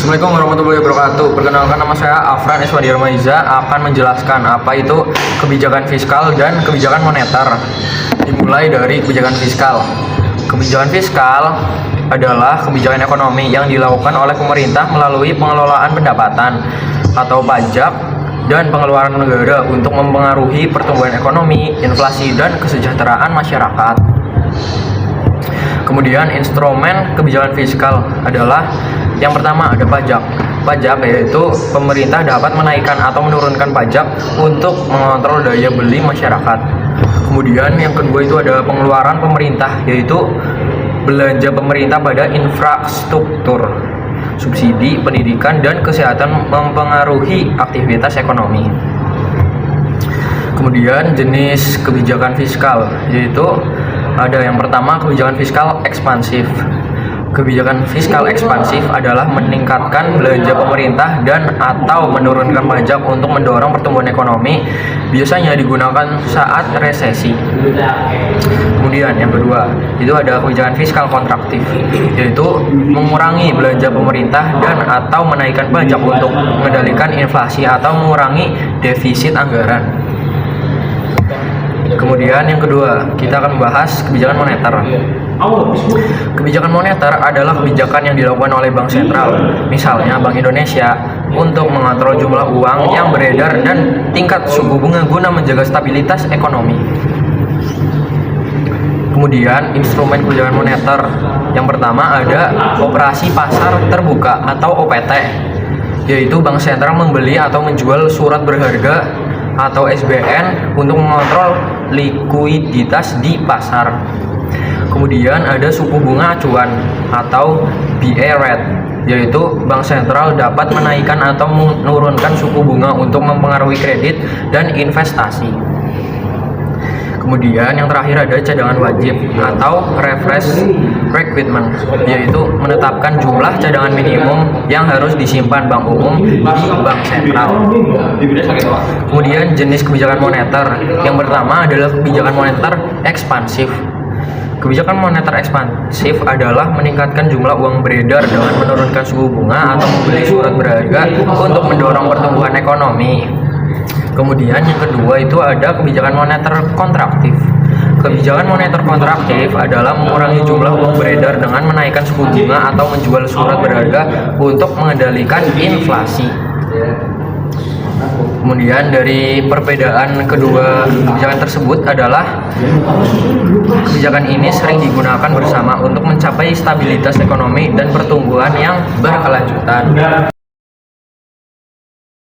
Assalamualaikum warahmatullahi wabarakatuh. Perkenalkan, nama saya Afran Iswadiarmaiza akan menjelaskan apa itu kebijakan fiskal dan kebijakan moneter. Dimulai dari kebijakan fiskal. Kebijakan fiskal adalah kebijakan ekonomi yang dilakukan oleh pemerintah melalui pengelolaan pendapatan atau pajak dan pengeluaran negara untuk mempengaruhi pertumbuhan ekonomi, inflasi, dan kesejahteraan masyarakat. Kemudian instrumen kebijakan fiskal adalah yang pertama ada pajak. Pajak yaitu pemerintah dapat menaikkan atau menurunkan pajak untuk mengontrol daya beli masyarakat. Kemudian yang kedua itu ada pengeluaran pemerintah, yaitu belanja pemerintah pada infrastruktur, subsidi, pendidikan, dan kesehatan mempengaruhi aktivitas ekonomi. Kemudian jenis kebijakan fiskal, yaitu ada yang pertama kebijakan fiskal ekspansif. Kebijakan fiskal ekspansif adalah meningkatkan belanja pemerintah dan atau menurunkan pajak untuk mendorong pertumbuhan ekonomi, biasanya digunakan saat resesi. Kemudian yang kedua, itu ada kebijakan fiskal kontraktif, yaitu mengurangi belanja pemerintah dan atau menaikkan pajak untuk mengendalikan inflasi atau mengurangi defisit anggaran. Kemudian yang kedua, kita akan membahas kebijakan moneter. Kebijakan moneter adalah kebijakan yang dilakukan oleh Bank Sentral, misalnya Bank Indonesia, untuk mengontrol jumlah uang yang beredar dan tingkat suku bunga guna menjaga stabilitas ekonomi. Kemudian instrumen kebijakan moneter yang pertama ada operasi pasar terbuka atau OPT, yaitu Bank Sentral membeli atau menjual surat berharga atau SBN untuk mengontrol likuiditas di pasar. Kemudian ada suku bunga acuan atau BA rate, yaitu Bank Sentral dapat menaikkan atau menurunkan suku bunga untuk mempengaruhi kredit dan investasi. Kemudian yang terakhir ada cadangan wajib atau reverse requirement, yaitu menetapkan jumlah cadangan minimum yang harus disimpan bank umum di Bank Sentral. Kemudian jenis kebijakan moneter. Yang pertama adalah kebijakan moneter ekspansif. Kebijakan moneter ekspansif adalah meningkatkan jumlah uang beredar dengan menurunkan suku bunga atau membeli surat berharga untuk mendorong pertumbuhan ekonomi. Kemudian yang kedua itu ada kebijakan moneter kontraktif. Kebijakan moneter kontraktif adalah mengurangi jumlah uang beredar dengan menaikkan suku bunga atau menjual surat berharga untuk mengendalikan inflasi. Kemudian dari perbedaan kedua kebijakan tersebut adalah kebijakan ini sering digunakan bersama untuk mencapai stabilitas ekonomi dan pertumbuhan yang berkelanjutan.